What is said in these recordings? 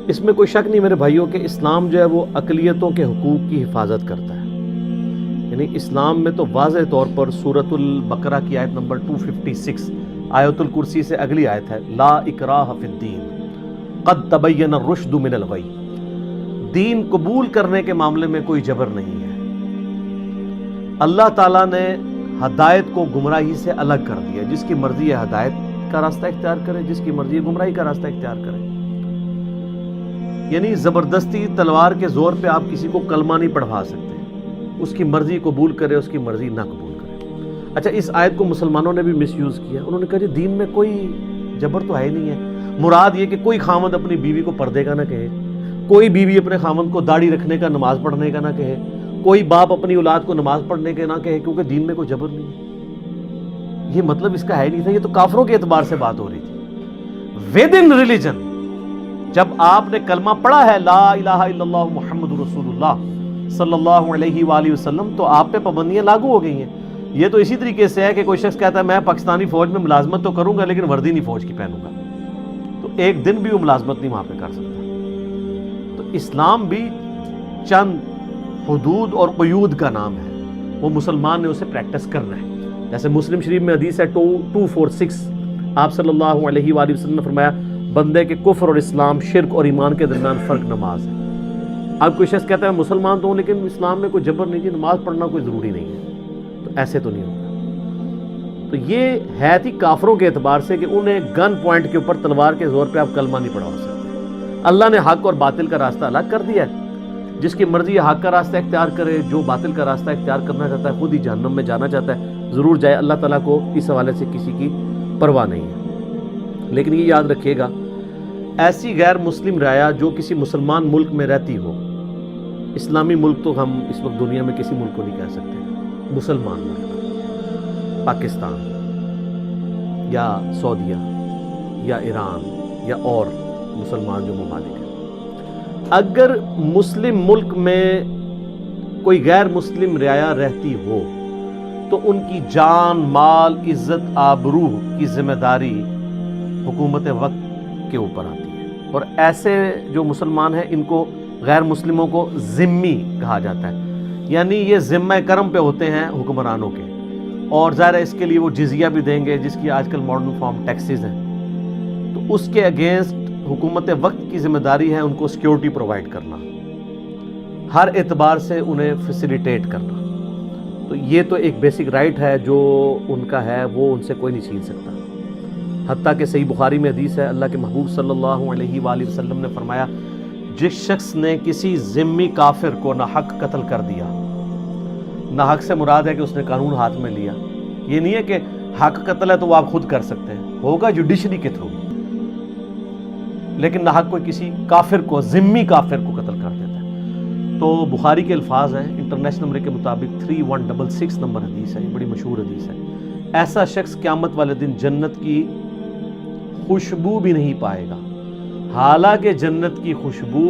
اس میں کوئی شک نہیں میرے بھائیوں کہ اسلام جو ہے وہ اقلیتوں کے حقوق کی حفاظت کرتا ہے. یعنی اسلام میں تو واضح طور پر سورۃ البقرہ کی آیت نمبر 256 آیت الکرسی سے اگلی آیت ہے لا اکراہ فی الدین قد تبین الرشد من الغی. دین قبول کرنے کے معاملے میں کوئی جبر نہیں ہے. اللہ تعالیٰ نے ہدایت کو گمراہی سے الگ کر دیا. جس کی مرضی ہے ہدایت کا راستہ اختیار کرے, جس کی مرضی ہے گمراہی کا راستہ اختیار کرے. یعنی زبردستی تلوار کے زور پہ آپ کسی کو کلمہ نہیں پڑھوا سکتے. اس کی مرضی قبول کرے, اس کی مرضی نہ قبول کرے. اچھا, اس آیت کو مسلمانوں نے بھی مس یوز کیا. انہوں نے کہا جی دین میں کوئی جبر تو ہے ہی نہیں ہے. مراد یہ کہ کوئی خامد اپنی بیوی کو پردے کا نہ کہے, کوئی بیوی اپنے خامد کو داڑھی رکھنے کا, نماز پڑھنے کا نہ کہے, کوئی باپ اپنی اولاد کو نماز پڑھنے کے نہ کہے, کیونکہ دین میں کوئی جبر نہیں ہے. یہ مطلب اس کا ہے نہیں تھا. یہ تو کافروں کے اعتبار سے بات ہو رہی تھی. ود ان ریلیجن جب آپ نے کلمہ پڑھا ہے لا الہ الا اللہ محمد رسول اللہ صلی اللہ علیہ وآلہ وسلم, تو آپ پہ پابندیاں لاگو ہو گئی ہیں. یہ تو اسی طریقے سے ہے کہ کوئی شخص کہتا ہے میں پاکستانی فوج میں ملازمت تو کروں گا لیکن وردی نہیں فوج کی پہنوں گا, تو ایک دن بھی وہ ملازمت نہیں وہاں پہ کر سکتا. تو اسلام بھی چند حدود اور قیود کا نام ہے, وہ مسلمان نے اسے پریکٹس کرنا ہے. جیسے مسلم شریف میں حدیث ہے 246, آپ صلی اللہ علیہ وآلہ وسلم نے فرمایا بندے کے کفر اور اسلام, شرک اور ایمان کے درمیان فرق نماز ہے. اب کوئی شخص کہتا ہے مسلمان تو ہوں لیکن اسلام میں کوئی جبر نہیں جی, نماز پڑھنا کوئی ضروری نہیں ہے, تو ایسے تو نہیں ہوگا. تو یہ ہے تھی کافروں کے اعتبار سے کہ انہیں گن پوائنٹ کے اوپر تلوار کے زور پہ آپ کلمہ نہیں پڑھا سکتے. اللہ نے حق اور باطل کا راستہ الگ کر دیا ہے. جس کی مرضی یہ حق کا راستہ اختیار کرے, جو باطل کا راستہ اختیار کرنا چاہتا ہے خود ہی جہنم میں جانا چاہتا ہے, ضرور جائے. اللہ تعالیٰ کو اس حوالے سے کسی کی پرواہ نہیں ہے. لیکن یہ یاد رکھیے گا, ایسی غیر مسلم رعایا جو کسی مسلمان ملک میں رہتی ہو, اسلامی ملک تو ہم اس وقت دنیا میں کسی ملک کو نہیں کہہ سکتے, مسلمان ملک, پاکستان یا سعودیہ یا ایران یا اور مسلمان جو ممالک ہیں, اگر مسلم ملک میں کوئی غیر مسلم رعایا رہتی ہو تو ان کی جان, مال, عزت, آبرو کی ذمہ داری حکومت وقت کے اوپر آتی ہے. اور ایسے جو مسلمان ہیں ان کو غیر مسلموں کو ذمی کہا جاتا ہے. یعنی یہ ذمہ کرم پہ ہوتے ہیں حکمرانوں کے, اور ظاہر ہے اس کے لیے وہ جزیہ بھی دیں گے جس کی آج کل ماڈرن فارم ٹیکسز ہیں. تو اس کے اگینسٹ حکومت وقت کی ذمہ داری ہے ان کو سیکیورٹی پرووائڈ کرنا, ہر اعتبار سے انہیں فیسیلیٹیٹ کرنا. تو یہ تو ایک بیسک رائٹ ہے جو ان کا ہے, وہ ان سے کوئی نہیں چھین سکتا. حتیٰ کہ صحیح بخاری میں حدیث ہے, اللہ کے محبوب صلی اللہ علیہ وآلہ وسلم نے فرمایا جس شخص نے کسی ذمی کافر کو ناحق قتل کر دیا, ناحق سے مراد ہے کہ اس نے قانون ہاتھ میں لیا. یہ نہیں ہے کہ حق قتل ہے تو وہ آپ خود کر سکتے ہیں, ہوگا جوڈیشری کے تھرو, لیکن ناحق کوئی کسی کافر کو, ذمی کافر کو قتل کر دیتا ہے. تو بخاری کے الفاظ ہیں, انٹرنیشنل نمبر کے مطابق 3166 نمبر حدیث ہے, یہ بڑی مشہور حدیث ہے. ایسا شخص قیامت والے دن جنت کی خوشبو بھی نہیں پائے گا, حالانکہ جنت کی خوشبو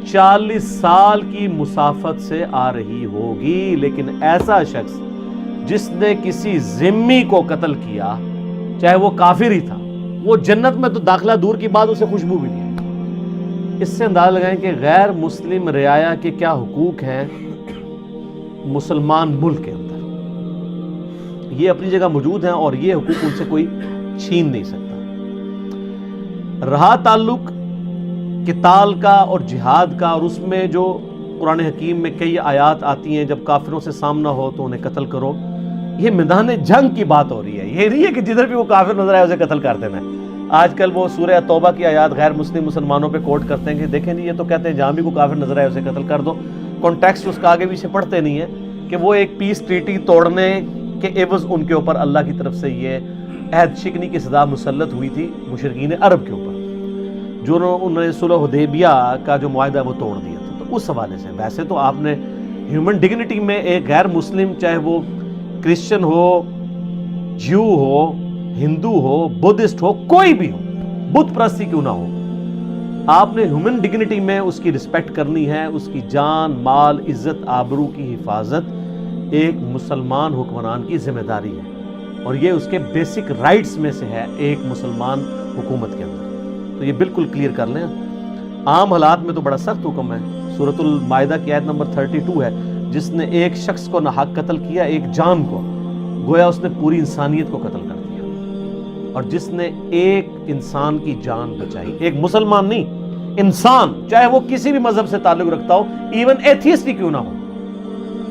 40 سال کی مسافت سے آ رہی ہوگی. لیکن ایسا شخص جس نے کسی ذمی کو قتل کیا, چاہے وہ کافر ہی تھا, وہ جنت میں تو داخلہ دور کی بات, اسے خوشبو بھی نہیں ہے. اس سے اندازہ لگائیں کہ غیر مسلم رعایا کے کیا حقوق ہیں مسلمان ملک کے اندر. یہ اپنی جگہ موجود ہیں اور یہ حقوق ان سے کوئی چھین نہیں سکتا. رہا تعلق قتال کا اور جہاد کا, اور اس میں جو قرآن حکیم میں کئی آیات آتی ہیں جب کافروں سے سامنا ہو تو انہیں قتل کرو, یہ میدان جنگ کی بات ہو رہی ہے. یہ نہیں ہے کہ جدھر بھی وہ کافر نظر آئے اسے قتل کر دینا ہے. آج کل وہ سورہ توبہ کی آیات غیر مسلم مسلمانوں پہ کوٹ کرتے ہیں کہ دیکھیں جی یہ تو کہتے ہیں جہاں بھی کوئی کافر نظر آئے اسے قتل کر دو. کانٹیکسٹ اس کا آگے بھی سے پڑھتے نہیں ہیں کہ وہ ایک پیس ٹریٹی توڑنے کے عوض ان کے اوپر اللہ کی طرف سے یہ عہد شکنی کی سزا مسلط ہوئی تھی مشرکین عرب کے اوپر, جو انہوں نے صلح حدیبیہ کا جو معاہدہ وہ توڑ دیا تھا. تو اس حوالے سے ویسے تو آپ نے ہیومن ڈگنیٹی میں ایک غیر مسلم, چاہے وہ کرسچن ہو, جیو ہو, ہندو ہو, بدھسٹ ہو, کوئی بھی ہو, بت پرستی کیوں نہ ہو, آپ نے ہیومن ڈگنیٹی میں اس کی رسپیکٹ کرنی ہے. اس کی جان, مال, عزت, آبرو کی حفاظت ایک مسلمان حکمران کی ذمہ داری ہے, اور یہ اس کے بیسک رائٹس میں سے ہے ایک مسلمان حکومت کے اندر. تو یہ بالکل کلیئر کر لیں. عام حالات میں تو بڑا سخت حکم ہے. سورۃ المائدہ کی آیت نمبر 32 ہے, جس نے ایک شخص کو ناحق قتل کیا, ایک جان کو, گویا اس نے پوری انسانیت کو قتل کر دیا. اور جس نے ایک انسان کی جان بچائی, ایک مسلمان نہیں, انسان, چاہے وہ کسی بھی مذہب سے تعلق رکھتا ہو, ایون ایتھیسٹ ہی کیوں نہ ہو,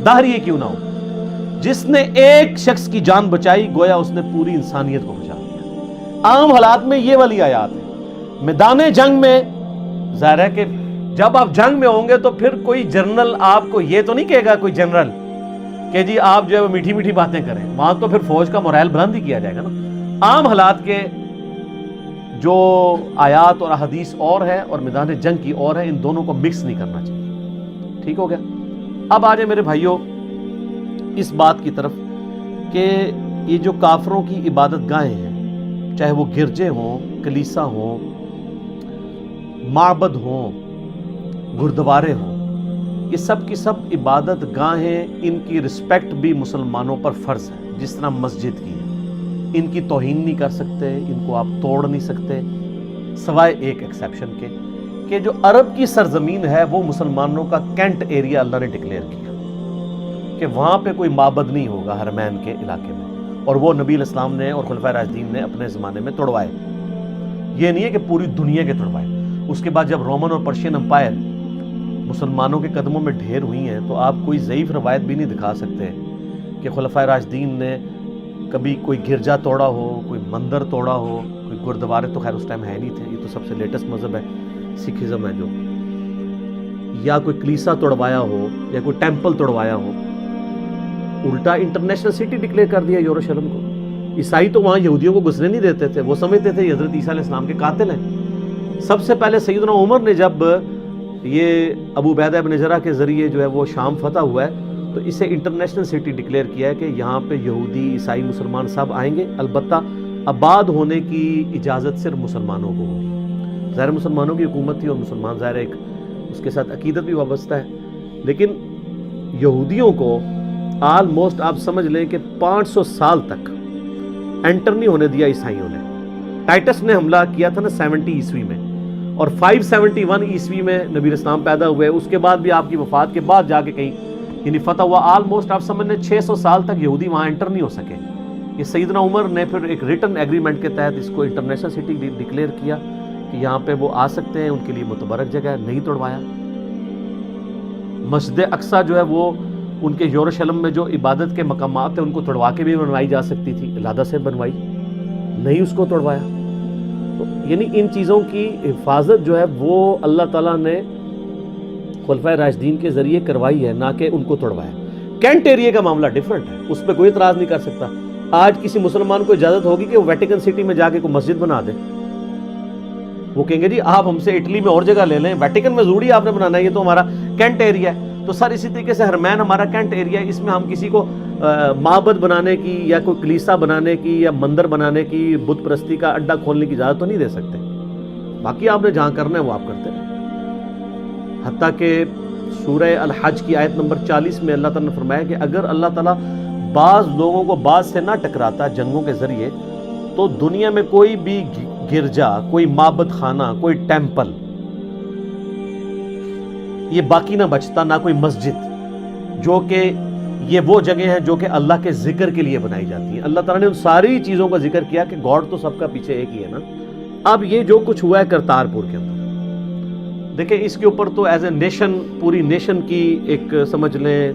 داہری ہی کیوں نہ ہو, جس نے ایک شخص کی جان بچائی گویا اس نے پوری انسانیت کو بچا دیا. عام حالات میں یہ والی آیات ہے. میدان جنگ میں ظاہر ہے کہ جب آپ جنگ میں ہوں گے تو پھر کوئی جنرل آپ کو یہ تو نہیں کہے گا, کوئی جنرل کہ جی آپ جو ہے وہ میٹھی میٹھی باتیں کریں. وہاں تو پھر فوج کا مورائل بلند ہی کیا جائے گا نا. عام حالات کے جو آیات اور احادیث اور ہے اور میدان جنگ کی اور ہے, ان دونوں کو مکس نہیں کرنا چاہیے. ٹھیک ہو گیا. اب آ جائیں میرے بھائیوں اس بات کی طرف کہ یہ جو کافروں کی عبادت گاہیں ہیں, چاہے وہ گرجے ہوں, کلیسا ہوں, معبد ہوں, گردوارے ہوں, یہ سب کی سب عبادت گاہیں, ان کی رسپیکٹ بھی مسلمانوں پر فرض ہے, جس طرح مسجد کی ہے. ان کی توہین نہیں کر سکتے, ان کو آپ توڑ نہیں سکتے, سوائے ایک ایکسیپشن کے کہ جو عرب کی سرزمین ہے وہ مسلمانوں کا کینٹ ایریا اللہ نے ڈکلیئر کیا کہ وہاں پہ کوئی معبد نہیں ہوگا حرمین کے علاقے میں, اور وہ نبی علیہ السلام نے اور خلفائے راشدین نے اپنے زمانے میں توڑوائے. یہ نہیں ہے کہ پوری دنیا کے توڑوائے. اس کے بعد جب رومن اور پرشین امپائر مسلمانوں کے قدموں میں ڈھیر ہوئی ہیں تو آپ کوئی ضعیف روایت بھی نہیں دکھا سکتے کہ خلفائے راشدین نے کبھی کوئی گرجا توڑا ہو, کوئی مندر توڑا ہو, کوئی گردوارے تو خیر اس ٹائم ہے نہیں تھے, یہ تو سب سے لیٹسٹ مذہب ہے, سکھزم ہے جو, یا کوئی کلیسا توڑوایا ہو یا کوئی ٹیمپل توڑوایا ہو. الٹا انٹرنیشنل سٹی ڈکلیئر کر دیا یروشلم کو. عیسائی تو وہاں یہودیوں کو گھسنے نہیں دیتے تھے, وہ سمجھتے تھے حضرت عیسیٰ علیہ السلام کے قاتل ہیں. سب سے پہلے سیدنا عمر نے جب یہ ابو عبیدہ ابن جرح کے ذریعے جو ہے وہ شام فتح ہوا ہے تو اسے انٹرنیشنل سٹی ڈکلیئر کیا ہے کہ یہاں پہ یہودی, عیسائی, مسلمان سب آئیں گے, البتہ آباد ہونے کی اجازت صرف مسلمانوں کو ہوگی. ظاہر مسلمانوں کی حکومت تھی اور مسلمان ظاہر ایک اس کے ساتھ عقیدت بھی وابستہ ہے, لیکن یہودیوں کو آلموسٹ آپ سمجھ لیں کہ 500 سال تک انٹر نہیں ہونے دیا عیسائیوں نے. ٹائٹس نے حملہ کیا تھا نا 70 عیسوی میں, اور 571 عیسوی میں نبی اسلام پیدا ہوئے. اس کے بعد بھی آپ کی وفات کے بعد جا کے کہیں یعنی فتح ہوا. آلموسٹ آپ سمجھ لیں 600 سال تک یہودی وہاں انٹر نہیں ہو سکے. یہ سیدنا عمر نے پھر ایک ریٹن ایگریمنٹ کے تحت اس کو انٹرنیشنل سٹی ڈکلیئر کیا کہ یہاں پہ وہ آ سکتے ہیں, ان کے لیے متبرک جگہ ہے, نہیں توڑوایا. مسجد اقصیٰ جو ہے وہ ان کے یروشلم میں جو عبادت کے مقامات ہیں ان کو توڑوا کے بھی بنوائی جا سکتی تھی, علیحدہ سے بنوائی, نہیں اس کو توڑوایا. تو یعنی ان چیزوں کی حفاظت جو ہے وہ اللہ تعالیٰ نے خلفائے راشدین کے ذریعے کروائی ہے, نہ کہ ان کو توڑوایا. کینٹ ایریا کا معاملہ ڈیفرنٹ ہے, اس پہ کوئی اعتراض نہیں کر سکتا. آج کسی مسلمان کو اجازت ہوگی کہ وہ ویٹیکن سٹی میں جا کے کوئی مسجد بنا دے, وہ کہیں گے جی آپ ہم سے اٹلی میں اور جگہ لے لیں, ویٹیکن میں ضروری آپ نے بنانا ہے, یہ تو ہمارا کینٹ ایریا ہے. تو سر اسی طریقے سے حرمین ہمارا کینٹ ایریا ہے, اس میں ہم کسی کو معبد بنانے کی یا کوئی کلیسا بنانے کی یا مندر بنانے کی, بت پرستی کا اڈا کھولنے کی اجازت تو نہیں دے سکتے. باقی آپ نے جہاں کرنا ہے وہ آپ کرتے ہیں. حتیٰ کہ سورہ الحج کی آیت نمبر 40 میں اللہ تعالیٰ نے فرمایا کہ اگر اللہ تعالیٰ بعض لوگوں کو بعض سے نہ ٹکراتا جنگوں کے ذریعے تو دنیا میں کوئی بھی گرجا, کوئی معبد خانہ, کوئی ٹیمپل یہ باقی نہ بچتا, نہ کوئی مسجد, جو کہ یہ وہ جگہ ہیں جو کہ اللہ کے ذکر کے لیے بنائی جاتی ہیں. اللہ تعالیٰ نے ان ساری چیزوں کا ذکر کیا کہ گاڈ تو سب کا پیچھے ایک ہی ہے نا. اب یہ جو کچھ ہوا ہے کرتارپور کے اندر, دیکھیں اس کے اوپر تو ایز اے نیشن, پوری نیشن کی ایک سمجھ لیں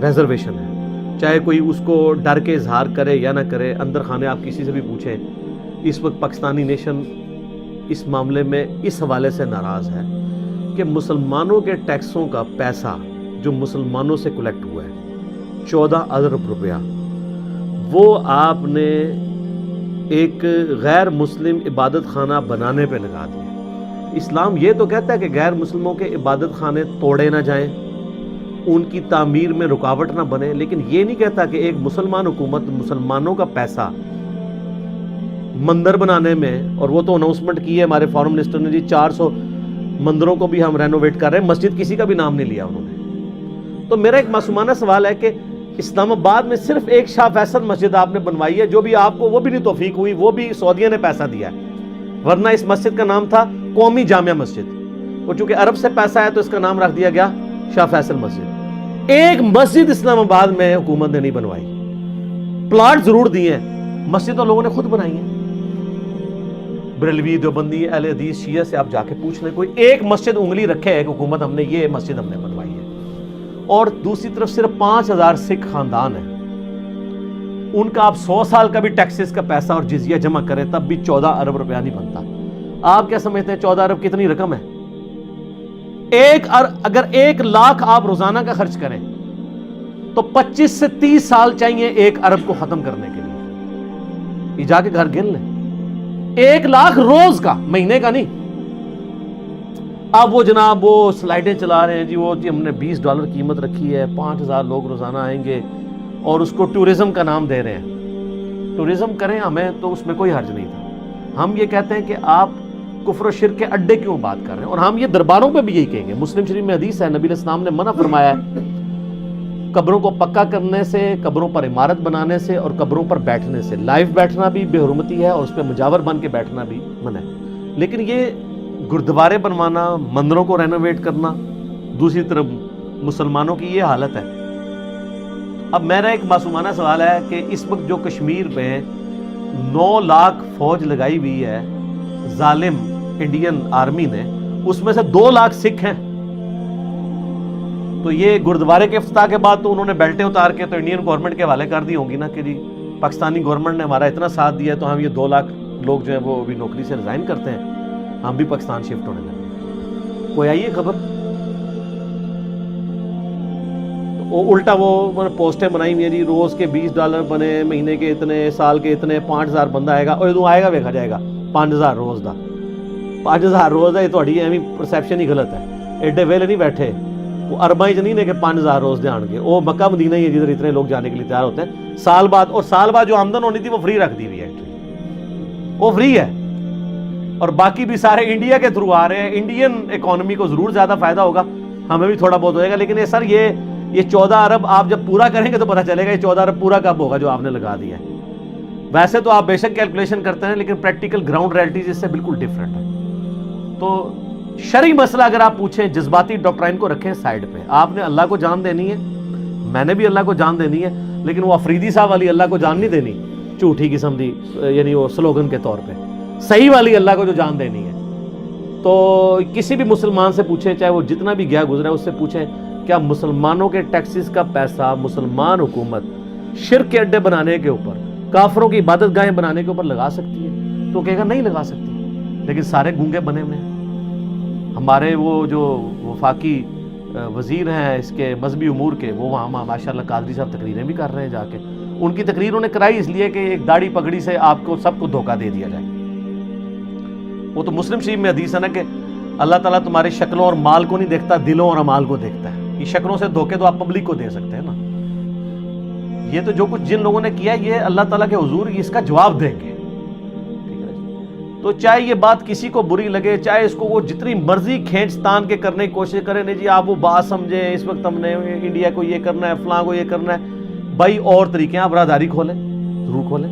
ریزرویشن ہے. چاہے کوئی اس کو ڈر کے اظہار کرے یا نہ کرے, اندر خانے آپ کسی سے بھی پوچھیں, اس وقت پاکستانی نیشن اس معاملے میں اس حوالے سے ناراض ہے کہ مسلمانوں کے ٹیکسوں کا پیسہ جو مسلمانوں سے کلیکٹ ہوا ہے 14 ارب روپیہ, وہ آپ نے ایک غیر مسلم عبادت خانہ بنانے پہ لگا دیا. اسلام یہ تو کہتا ہے کہ غیر مسلموں کے عبادت خانے توڑے نہ جائیں, ان کی تعمیر میں رکاوٹ نہ بنے, لیکن یہ نہیں کہتا کہ ایک مسلمان حکومت مسلمانوں کا پیسہ مندر بنانے میں, اور وہ تو اناؤنسمنٹ کی ہے ہمارے فارم منسٹر نے جی 400 مندروں کو بھی ہم رینوویٹ کر رہے ہیں, مسجد کسی کا بھی نام نہیں لیا انہوں نے. تو میرا ایک معصومانہ سوال ہے کہ اسلام آباد میں صرف ایک شاہ فیصل مسجد آپ نے بنوائی ہے, جو بھی آپ کو وہ بھی نہیں توفیق ہوئی, وہ بھی سعودیہ نے پیسہ دیا ہے, ورنہ اس مسجد کا نام تھا قومی جامعہ مسجد. اور چونکہ عرب سے پیسہ ہے تو اس کا نام رکھ دیا گیا شاہ فیصل مسجد. ایک مسجد اسلام آباد میں حکومت نے نہیں بنوائی. پلاٹ ضرور دیے ہیں, مسجد تو لوگوں نے خود بنائی ہے. بریلوی, دیوبندی, اہل حدیث, شیعہ سے آپ جا کے پوچھ لیں, کوئی ایک مسجد انگلی رکھے ہے کہ حکومت ہم نے یہ مسجد ہم نے بنوائی ہے. اور دوسری طرف صرف 5000 سکھ خاندان ہیں, ان کا آپ 100 سال کا بھی ٹیکسز کا پیسہ اور جزیہ جمع کریں تب بھی 14 ارب روپیہ نہیں بنتا. آپ کیا سمجھتے ہیں 14 ارب کتنی رقم ہے؟ اگر 1 لاکھ آپ روزانہ کا خرچ کریں تو 25 سے 30 سال چاہیے 1 ارب کو ختم کرنے کے لیے. یہ جا کے گھر گن لیں, 1 لاکھ روز کا, مہینے کا نہیں. اب وہ جناب وہ سلائیڈیں چلا رہے ہیں جی, وہ ہم نے $20 قیمت رکھی ہے, 5000 لوگ روزانہ آئیں گے, اور اس کو ٹورزم کا نام دے رہے ہیں. ٹورزم کریں, ہمیں تو اس میں کوئی حرج نہیں تھا. ہم یہ کہتے ہیں کہ آپ کفر و شرک کے اڈے کیوں بات کر رہے ہیں, اور ہم یہ درباروں پہ بھی یہی کہیں گے. مسلم شریف میں حدیث ہے, نبی علیہ السلام نے منع فرمایا ہے قبروں کو پکا کرنے سے, قبروں پر عمارت بنانے سے, اور قبروں پر بیٹھنے سے. لائف بیٹھنا بھی بے حرمتی ہے, اور اس پہ مجاور بن کے بیٹھنا بھی منع ہے. لیکن یہ گردوارے بنوانا, مندروں کو رینوویٹ کرنا, دوسری طرف مسلمانوں کی یہ حالت ہے. اب میرا ایک معصومانہ سوال ہے کہ اس وقت جو کشمیر میں 9 لاکھ فوج لگائی ہوئی ہے ظالم انڈین آرمی نے, اس میں سے 2 لاکھ سکھ ہیں. تو یہ گردوارے کے افتتاح کے بعد تو انہوں نے بیلٹیں اتار کے تو انڈین گورنمنٹ کے حوالے کر دی ہوں گی نا کہ جی پاکستانی گورنمنٹ نے ہمارا اتنا ساتھ دیا ہے تو ہم یہ 2 لاکھ لوگ جو ہیں وہ ابھی نوکری سے ریزائن کرتے ہیں, ہم بھی پاکستان شفٹ ہونے لگے. کوئی آئی ہے خبر؟ وہ الٹا وہ پوسٹیں بنائی ہوئی ہیں جی, روز کے $20 بنے, مہینے کے اتنے, سال کے اتنے, 5000 بندہ آئے گا, اور ادو آئے گا ویکھا جائے گا 5000 روز دا. 5000 روز ہے, یہ تھوڑی ایویں پرسیپشن ہی غلط ہے. ایڈے ویلے نہیں بیٹھے, وہ ارباں چ نہیں نے کہ 5000 روز دے آن گے. وہ مکہ مدینہ ہی ہے جدھر اتنے لوگ جانے کے لیے تیار ہوتے ہیں سال بعد, اور سال بعد جو آمدن ہونی تھی وہ فری رکھ دی ہوئی ہے انٹری, وہ فری ہے. اور باقی بھی سارے انڈیا کے تھرو آ رہے ہیں. انڈین اکانومی کو ضرور زیادہ فائدہ ہوگا, ہمیں بھی تھوڑا بہت ہوئے گا. لیکن سر یہ 14 ارب آپ جب پورا کریں گے تو پتہ چلے گا یہ 14 ارب پورا کب ہوگا جو آپ نے لگا دیا ہے. ویسے تو آپ بے شک کیلکولیشن کرتے ہیں, لیکن پریکٹیکل گراؤنڈ ریئلٹیز اس سے بالکل ڈیفرنٹ ہے. تو شرعی مسئلہ اگر آپ پوچھیں, جذباتی ڈاکٹرائن کو رکھیں سائیڈ پہ. آپ نے اللہ کو جان دینی ہے, میں نے بھی اللہ کو جان دینی ہے, لیکن وہ افریدی صاحب والی اللہ کو جان نہیں دینی جھوٹی قسم دی, یعنی وہ سلوگن کے طور پہ. صحیح والی اللہ کو جو جان دینی ہے. تو کسی بھی مسلمان سے پوچھیں, چاہے وہ جتنا بھی گیا گزرا ہے, اس سے پوچھیں کیا مسلمانوں کے ٹیکسز کا پیسہ مسلمان حکومت شرک کے اڈے بنانے کے اوپر, کافروں کی عبادت گاہیں بنانے کے اوپر لگا سکتی ہے؟ تو کہے گا نہیں لگا سکتی. لیکن سارے گونگے بنے ہوئے ہیں. ہمارے وہ جو وفاقی وزیر ہیں اس کے مذہبی امور کے, وہ وہاں ماشاءاللہ قادری صاحب تقریریں بھی کر رہے ہیں جا کے. ان کی تقریر انہیں کرائی اس لیے کہ ایک داڑھی پگڑی سے آپ کو سب کو دھوکہ دے دیا جائے. وہ تو مسلم شریف میں حدیث ہے نا کہ اللہ تعالیٰ تمہاری شکلوں اور مال کو نہیں دیکھتا, دلوں اور اعمال کو دیکھتا ہے. یہ شکلوں سے دھوکے تو آپ پبلک کو دے سکتے ہیں نا. یہ تو جو کچھ جن لوگوں نے کیا یہ اللہ تعالیٰ کے حضور اس کا جواب دیں گے. تو چاہے یہ بات کسی کو بری لگے, چاہے اس کو وہ جتنی مرضی کھینچ تان کے کرنے کی کوشش کرے, نہیں جی آپ وہ بات سمجھیں, اس وقت ہم نے انڈیا کو یہ کرنا ہے, فلاں کو یہ کرنا ہے. بھائی اور طریقے ہیں, آپ برادری کھولیں, ضرور کھولیں.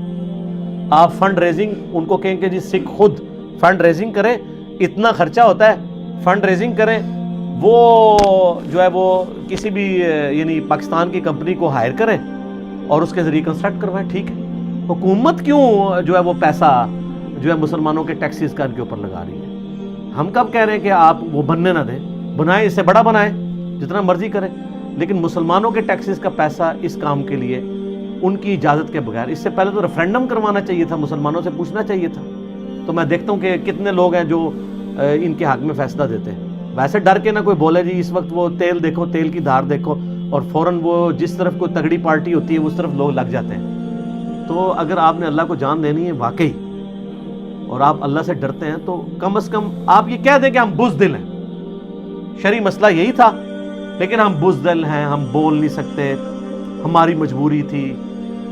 آپ فنڈ ریزنگ ان کو کہیں کہ جی سکھ خود فنڈ ریزنگ کریں, اتنا خرچہ ہوتا ہے, فنڈ ریزنگ کریں. وہ جو ہے وہ کسی بھی یعنی پاکستان کی کمپنی کو ہائر کریں اور اس کے ذریعے کنسٹرکٹ کروائیں. ٹھیک ہے, حکومت کیوں جو ہے وہ پیسہ جو ہے مسلمانوں کے ٹیکسز کا ان کے اوپر لگا رہی ہے؟ ہم کب کہہ رہے ہیں کہ آپ وہ بننے نہ دیں, بنائیں, اس سے بڑا بنائیں, جتنا مرضی کریں, لیکن مسلمانوں کے ٹیکسز کا پیسہ اس کام کے لیے ان کی اجازت کے بغیر. اس سے پہلے تو ریفرینڈم کروانا چاہیے تھا, مسلمانوں سے پوچھنا چاہیے تھا. تو میں دیکھتا ہوں کہ کتنے لوگ ہیں جو ان کے حق میں فیصلہ دیتے ہیں. ویسے ڈر کے نہ کوئی بولے جی اس وقت وہ تیل دیکھو, تیل کی دھار دیکھو, اور فوراً وہ جس طرف کوئی تگڑی پارٹی ہوتی ہے اس طرف لوگ لگ جاتے ہیں. تو اگر آپ نے اللہ کو جان دینی ہے واقعی, اور آپ اللہ سے ڈرتے ہیں, تو کم از کم آپ یہ کہہ دیں کہ ہم بزدل ہیں. شرعی مسئلہ یہی تھا, لیکن ہم بزدل ہیں, ہم بول نہیں سکتے, ہماری مجبوری تھی.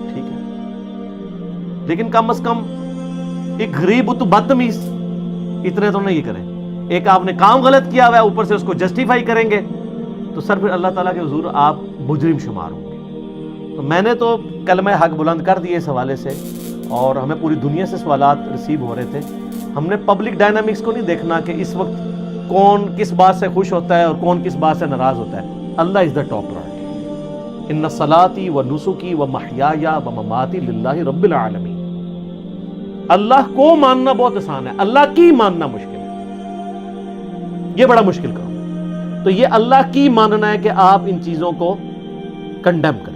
ٹھیک ہے, لیکن کم از کم ایک غریب تو بدتمیز اتنے تو نہیں کریں. ایک آپ نے کام غلط کیا ہوا ہے, اوپر سے اس کو جسٹیفائی کریں گے, تو سر پھر اللہ تعالیٰ کے حضور آپ مجرم شمار ہوں گے. تو میں نے تو کلمہ حق بلند کر دیے اس حوالے سے, اور ہمیں پوری دنیا سے سوالات ریسیو ہو رہے تھے. ہم نے پبلک ڈائنامکس کو نہیں دیکھنا کہ اس وقت کون کس بات سے خوش ہوتا ہے اور کون کس بات سے ناراض ہوتا ہے. اللہ از دا ٹاپ پرائورٹی. ان صلاتی و نسکی و محیای و مماتی للہ رب العالمین. اللہ کو ماننا بہت آسان ہے, اللہ کی ماننا مشکل ہے, یہ بڑا مشکل کام. تو یہ اللہ کی ماننا ہے کہ آپ ان چیزوں کو کنڈیم کریں.